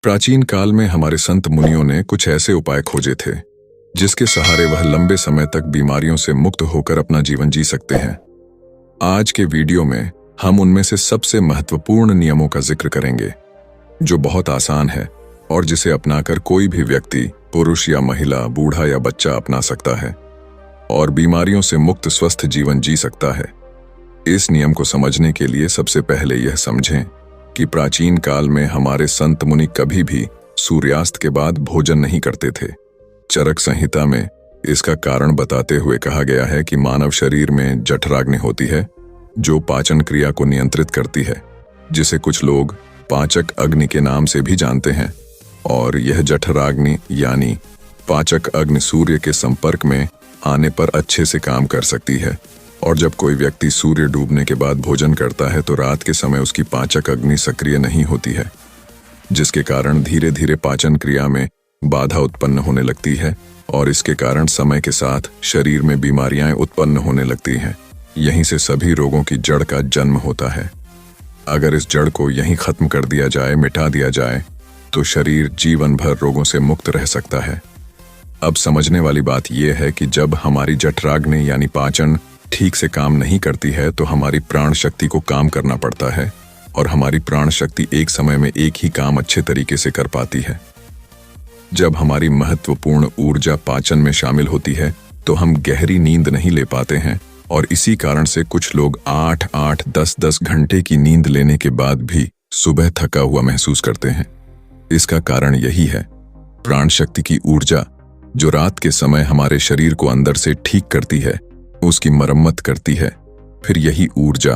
प्राचीन काल में हमारे संत मुनियों ने कुछ ऐसे उपाय खोजे थे जिसके सहारे वह लंबे समय तक बीमारियों से मुक्त होकर अपना जीवन जी सकते हैं। आज के वीडियो में हम उनमें से सबसे महत्वपूर्ण नियमों का जिक्र करेंगे जो बहुत आसान है और जिसे अपनाकर कोई भी व्यक्ति, पुरुष या महिला, बूढ़ा या बच्चा अपना सकता है और बीमारियों से मुक्त स्वस्थ जीवन जी सकता है। इस नियम को समझने के लिए सबसे पहले यह समझें कि प्राचीन काल में हमारे संत मुनि कभी भी सूर्यास्त के बाद भोजन नहीं करते थे। चरक संहिता में इसका कारण बताते हुए कहा गया है कि मानव शरीर में जठराग्नि होती है जो पाचन क्रिया को नियंत्रित करती है, जिसे कुछ लोग पाचक अग्नि के नाम से भी जानते हैं। और यह जठराग्नि यानी पाचक अग्नि सूर्य के संपर्क में आने पर अच्छे से काम कर सकती है। और जब कोई व्यक्ति सूर्य डूबने के बाद भोजन करता है तो रात के समय उसकी पाचक अग्नि सक्रिय नहीं होती है, जिसके कारण धीरे धीरे पाचन क्रिया में बाधा उत्पन्न होने लगती है और इसके कारण समय के साथ शरीर में बीमारियां उत्पन्न होने लगती हैं। यहीं से सभी रोगों की जड़ का जन्म होता है। अगर इस जड़ को यहीं खत्म कर दिया जाए, मिटा दिया जाए, तो शरीर जीवन भर रोगों से मुक्त रह सकता है। अब समझने वाली बात यह है कि जब हमारी जठराग्नि यानी पाचन ठीक से काम नहीं करती है तो हमारी प्राण शक्ति को काम करना पड़ता है और हमारी प्राण शक्ति एक समय में एक ही काम अच्छे तरीके से कर पाती है। जब हमारी महत्वपूर्ण ऊर्जा पाचन में शामिल होती है तो हम गहरी नींद नहीं ले पाते हैं और इसी कारण से कुछ लोग 8-8, 10-10 घंटे की नींद लेने के बाद भी सुबह थका हुआ महसूस करते हैं। इसका कारण यही है, प्राण शक्ति की ऊर्जा जो रात के समय हमारे शरीर को अंदर से ठीक करती है, उसकी मरम्मत करती है। फिर यही ऊर्जा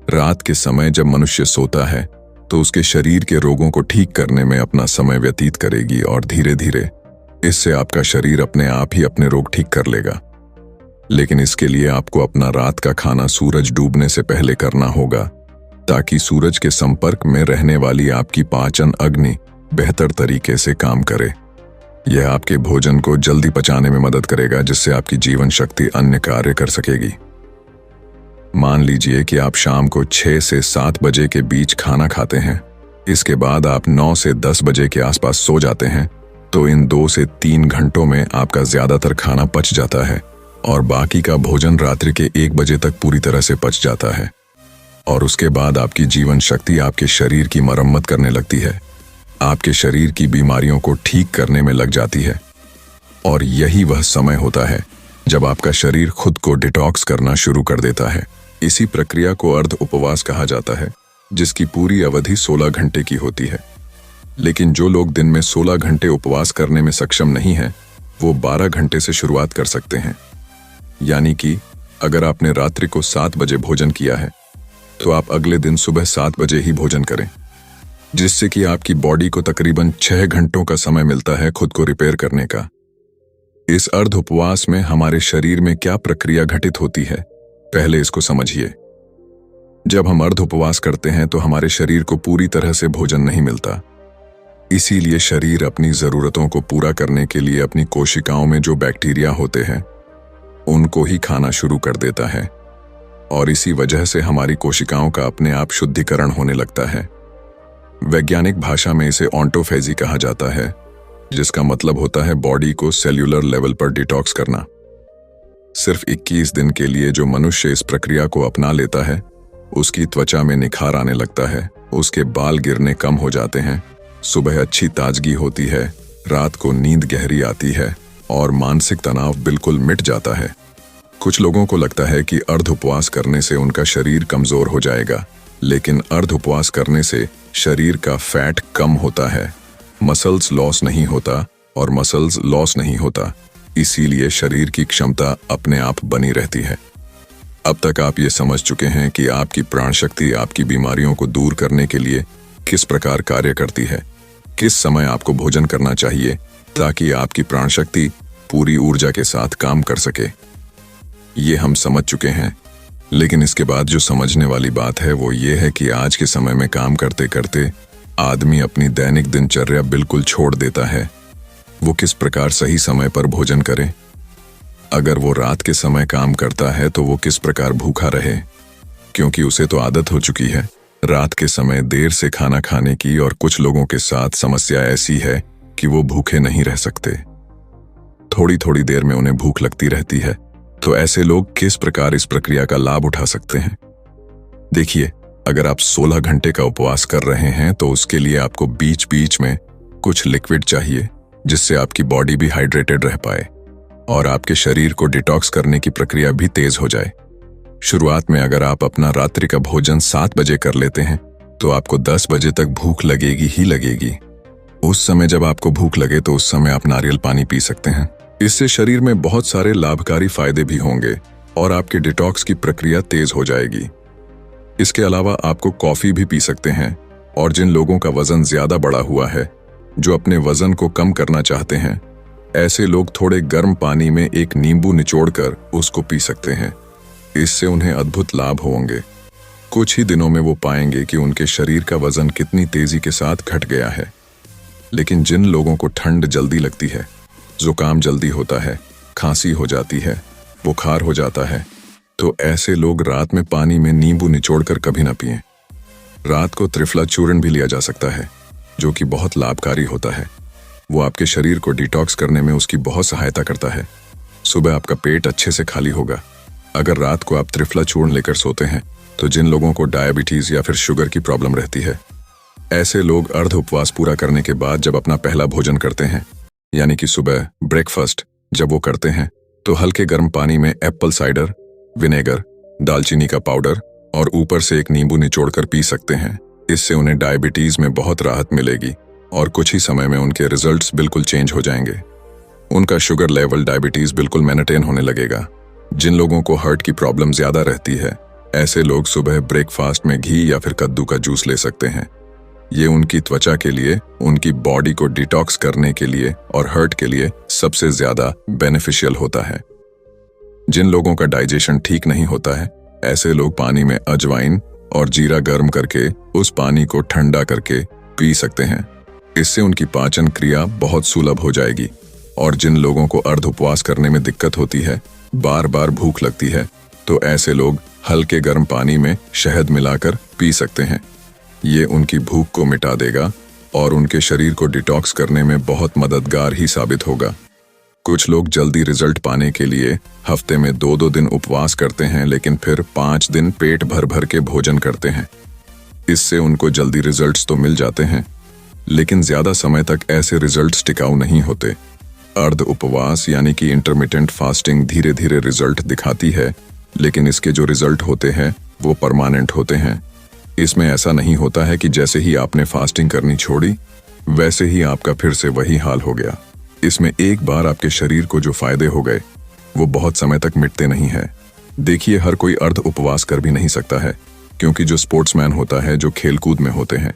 रात के समय जब मनुष्य सोता है तो उसके शरीर के रोगों को ठीक करने में अपना समय व्यतीत करेगी और धीरे धीरे इससे आपका शरीर अपने आप ही अपने रोग ठीक कर लेगा। लेकिन इसके लिए आपको अपना रात का खाना सूरज डूबने से पहले करना होगा ताकि सूरज के संपर्क में रहने वाली आपकी पाचन अग्नि बेहतर तरीके से काम करे। यह आपके भोजन को जल्दी पचाने में मदद करेगा, जिससे आपकी जीवन शक्ति अन्य कार्य कर सकेगी। मान लीजिए कि आप शाम को 6 से 7 बजे के बीच खाना खाते हैं, इसके बाद आप 9 से 10 बजे के आसपास सो जाते हैं, तो इन 2 से 3 घंटों में आपका ज्यादातर खाना पच जाता है और बाकी का भोजन रात्रि के 1 बजे तक पूरी तरह से पच जाता है। और उसके बाद आपकी जीवन शक्ति आपके शरीर की मरम्मत करने लगती है, आपके शरीर की बीमारियों को ठीक करने में लग जाती है। और यही वह समय होता है जब आपका शरीर खुद को डिटॉक्स करना शुरू कर देता है। इसी प्रक्रिया को अर्ध उपवास कहा जाता है, जिसकी पूरी अवधि 16 घंटे की होती है। लेकिन जो लोग दिन में 16 घंटे उपवास करने में सक्षम नहीं हैं, वो 12 घंटे से शुरुआत कर सकते हैं। यानी कि अगर आपने रात्रि को 7 बजे भोजन किया है तो आप अगले दिन सुबह 7 बजे ही भोजन करें, जिससे कि आपकी बॉडी को तकरीबन 6 घंटों का समय मिलता है खुद को रिपेयर करने का। इस अर्ध उपवास में हमारे शरीर में क्या प्रक्रिया घटित होती है, पहले इसको समझिए। जब हम अर्ध उपवास करते हैं तो हमारे शरीर को पूरी तरह से भोजन नहीं मिलता, इसीलिए शरीर अपनी जरूरतों को पूरा करने के लिए अपनी कोशिकाओं में जो बैक्टीरिया होते हैं उनको ही खाना शुरू कर देता है और इसी वजह से हमारी कोशिकाओं का अपने आप शुद्धिकरण होने लगता है। वैज्ञानिक भाषा में इसे ऑटोफेजी कहा जाता है, जिसका मतलब होता है बॉडी को सेल्यूलर लेवल पर डिटॉक्स करना। सिर्फ 21 दिन के लिए जो मनुष्य इस प्रक्रिया को अपना लेता है उसकी त्वचा में निखार आने लगता है, उसके बाल गिरने कम हो जाते हैं, सुबह अच्छी ताजगी होती है, रात को नींद गहरी आती है और मानसिक तनाव बिल्कुल मिट जाता है। कुछ लोगों को लगता है कि अर्ध उपवास करने से उनका शरीर कमजोर हो जाएगा, लेकिन अर्ध उपवास करने से शरीर का फैट कम होता है, मसल्स लॉस नहीं होता और मसल्स लॉस नहीं होता, इसीलिए शरीर की क्षमता अपने आप बनी रहती है। अब तक आप ये समझ चुके हैं कि आपकी प्राण शक्ति आपकी बीमारियों को दूर करने के लिए किस प्रकार कार्य करती है, किस समय आपको भोजन करना चाहिए ताकि आपकी प्राण शक्ति पूरी ऊर्जा के साथ काम कर सके। ये हम समझ चुके हैं, लेकिन इसके बाद जो समझने वाली बात है वो ये है कि आज के समय में काम करते करते आदमी अपनी दैनिक दिनचर्या बिल्कुल छोड़ देता है। वो किस प्रकार सही समय पर भोजन करे, अगर वो रात के समय काम करता है तो वो किस प्रकार भूखा रहे, क्योंकि उसे तो आदत हो चुकी है रात के समय देर से खाना खाने की और कुछ लोगों के साथ समस्या ऐसी है कि वो भूखे नहीं रह सकते। थोड़ी थोड़ी देर में उन्हें भूख लगती रहती है। तो ऐसे लोग किस प्रकार इस प्रक्रिया का लाभ उठा सकते हैं? देखिए, अगर आप 16 घंटे का उपवास कर रहे हैं तो उसके लिए आपको बीच बीच में कुछ लिक्विड चाहिए, जिससे आपकी बॉडी भी हाइड्रेटेड रह पाए और आपके शरीर को डिटॉक्स करने की प्रक्रिया भी तेज हो जाए। शुरुआत में अगर आप अपना रात्रि का भोजन 7 बजे कर लेते हैं तो आपको 10 बजे तक भूख लगेगी ही लगेगी। उस समय जब आपको भूख लगे तो उस समय आप नारियल पानी पी सकते हैं। इससे शरीर में बहुत सारे लाभकारी फायदे भी होंगे और आपके डिटॉक्स की प्रक्रिया तेज हो जाएगी। इसके अलावा आपको कॉफी भी पी सकते हैं और जिन लोगों का वजन ज्यादा बढ़ा हुआ है, जो अपने वजन को कम करना चाहते हैं, ऐसे लोग थोड़े गर्म पानी में एक नींबू निचोड़कर उसको पी सकते हैं। इससे उन्हें अद्भुत लाभ होंगे। कुछ ही दिनों में वो पाएंगे कि उनके शरीर का वजन कितनी तेजी के साथ घट गया है। लेकिन जिन लोगों को ठंड जल्दी लगती है, जुकाम जल्दी होता है, खांसी हो जाती है, बुखार हो जाता है, तो ऐसे लोग रात में पानी में नींबू निचोड़कर कभी ना पिएं। रात को त्रिफला चूर्ण भी लिया जा सकता है, जो कि बहुत लाभकारी होता है। वो आपके शरीर को डिटॉक्स करने में उसकी बहुत सहायता करता है। सुबह आपका पेट अच्छे से खाली होगा। अगर रात को आप त्रिफला चूर्ण लेकर सोते हैं तो जिन लोगों को डायबिटीज या फिर शुगर की प्रॉब्लम रहती है, ऐसे लोग अर्ध उपवास पूरा करने के बाद जब अपना पहला भोजन करते हैं, यानी कि सुबह ब्रेकफास्ट जब वो करते हैं, तो हल्के गर्म पानी में एप्पल साइडर विनेगर, दालचीनी का पाउडर और ऊपर से एक नींबू निचोड़कर पी सकते हैं। इससे उन्हें डायबिटीज में बहुत राहत मिलेगी और कुछ ही समय में उनके रिजल्ट्स बिल्कुल चेंज हो जाएंगे। उनका शुगर लेवल डायबिटीज बिल्कुल मेंटेन होने लगेगा। जिन लोगों को हार्ट की प्रॉब्लम ज्यादा रहती है, ऐसे लोग सुबह ब्रेकफास्ट में घी या फिर कद्दू का जूस ले सकते हैं। ये उनकी त्वचा के लिए, उनकी बॉडी को डिटॉक्स करने के लिए और हार्ट के लिए सबसे ज्यादा बेनिफिशियल होता है। जिन लोगों का डाइजेशन ठीक नहीं होता है, ऐसे लोग पानी में अजवाइन और जीरा गर्म करके उस पानी को ठंडा करके पी सकते हैं। इससे उनकी पाचन क्रिया बहुत सुलभ हो जाएगी। और जिन लोगों को अर्ध उपवास करने में दिक्कत होती है, बार बार भूख लगती है, तो ऐसे लोग हल्के गर्म पानी में शहद मिलाकर पी सकते हैं। ये उनकी भूख को मिटा देगा और उनके शरीर को डिटॉक्स करने में बहुत मददगार ही साबित होगा। कुछ लोग जल्दी रिजल्ट पाने के लिए हफ्ते में 2-2 दिन उपवास करते हैं, लेकिन फिर 5 दिन पेट भर भर के भोजन करते हैं। इससे उनको जल्दी रिजल्ट्स तो मिल जाते हैं, लेकिन ज्यादा समय तक ऐसे रिजल्ट्स टिकाऊ नहीं होते। अर्ध उपवास यानी कि इंटरमिटेंट फास्टिंग धीरे धीरे रिजल्ट दिखाती है, लेकिन इसके जो रिजल्ट होते हैं वो परमानेंट होते हैं। इसमें ऐसा नहीं होता है कि जैसे ही आपने फास्टिंग करनी छोड़ी, वैसे ही आपका फिर से वही हाल हो गया। इसमें एक बार आपके शरीर को जो फायदे हो गए, वो बहुत समय तक मिटते नहीं है। देखिए, हर कोई अर्ध उपवास कर भी नहीं सकता है, क्योंकि जो स्पोर्ट्समैन होता है, जो खेलकूद में होते हैं,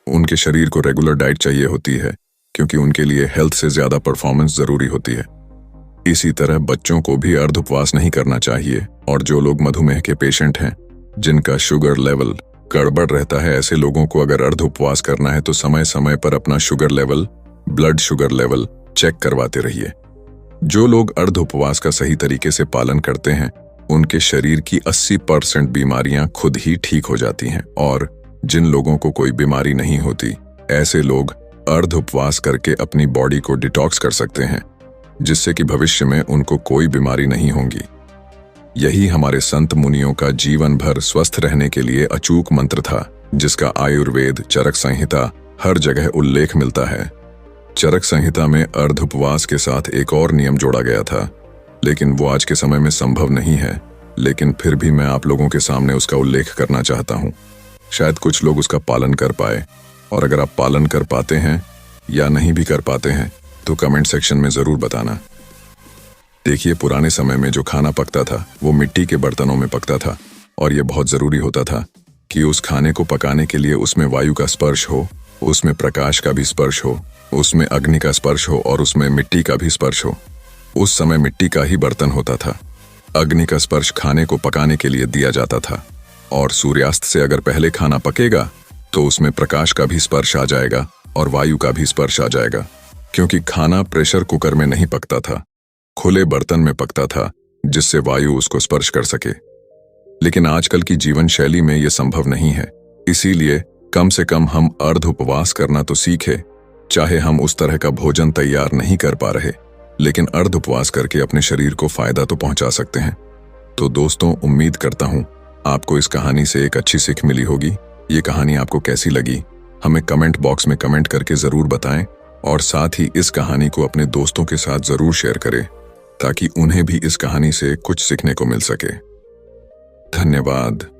उनके शरीर को रेगुलर डाइट चाहिए होती है, क्योंकि उनके लिए हेल्थ से ज्यादा परफॉर्मेंस जरूरी होती है। इसी तरह बच्चों को भी अर्ध उपवास नहीं करना चाहिए। और जो लोग मधुमेह के पेशेंट हैं, जिनका शुगर लेवल गड़बड़ रहता है, ऐसे लोगों को अगर अर्ध उपवास करना है तो समय समय पर अपना sugar level, blood sugar level check करवाते रहिए। जो लोग अर्ध उपवास का सही तरीके से पालन करते हैं, उनके शरीर की 80% बीमारियां खुद ही ठीक हो जाती हैं। और जिन लोगों को कोई बीमारी नहीं होती, ऐसे लोग अर्ध उपवास करके अपनी बॉडी को डिटॉक्स कर सकते हैं, जिससे कि भविष्य में उनको कोई बीमारी नहीं होगी। यही हमारे संत मुनियों का जीवन भर स्वस्थ रहने के लिए अचूक मंत्र था, जिसका आयुर्वेद, चरक संहिता हर जगह उल्लेख मिलता है। चरक संहिता में अर्ध उपवास के साथ एक और नियम जोड़ा गया था, लेकिन वो आज के समय में संभव नहीं है। लेकिन फिर भी मैं आप लोगों के सामने उसका उल्लेख करना चाहता हूँ। शायद कुछ लोग उसका पालन कर पाए, और अगर आप पालन कर पाते हैं या नहीं भी कर पाते हैं तो कमेंट सेक्शन में जरूर बताना। देखिए, पुराने समय में जो खाना पकता था वो मिट्टी के बर्तनों में पकता था, और ये बहुत जरूरी होता था कि उस खाने को पकाने के लिए उसमें वायु का स्पर्श हो, उसमें प्रकाश का भी स्पर्श हो, उसमें अग्नि का स्पर्श हो और उसमें मिट्टी का भी स्पर्श हो। उस समय मिट्टी का ही बर्तन होता था। अग्नि का स्पर्श खाने को पकाने के लिए दिया जाता था, और सूर्यास्त से अगर पहले खाना पकेगा तो उसमें प्रकाश का भी स्पर्श आ जाएगा और वायु का भी स्पर्श आ जाएगा, क्योंकि खाना प्रेशर कुकर में नहीं पकता था, खुले बर्तन में पकता था, जिससे वायु उसको स्पर्श कर सके। लेकिन आजकल की जीवन शैली में यह संभव नहीं है। इसीलिए कम से कम हम अर्ध उपवास करना तो सीखे। चाहे हम उस तरह का भोजन तैयार नहीं कर पा रहे, लेकिन अर्ध उपवास करके अपने शरीर को फायदा तो पहुंचा सकते हैं। तो दोस्तों, उम्मीद करता हूं आपको इस कहानी से एक अच्छी सीख मिली होगी। ये कहानी आपको कैसी लगी हमें कमेंट बॉक्स में कमेंट करके जरूर बताएं, और साथ ही इस कहानी को अपने दोस्तों के साथ जरूर शेयर करें ताकि उन्हें भी इस कहानी से कुछ सीखने को मिल सके। धन्यवाद।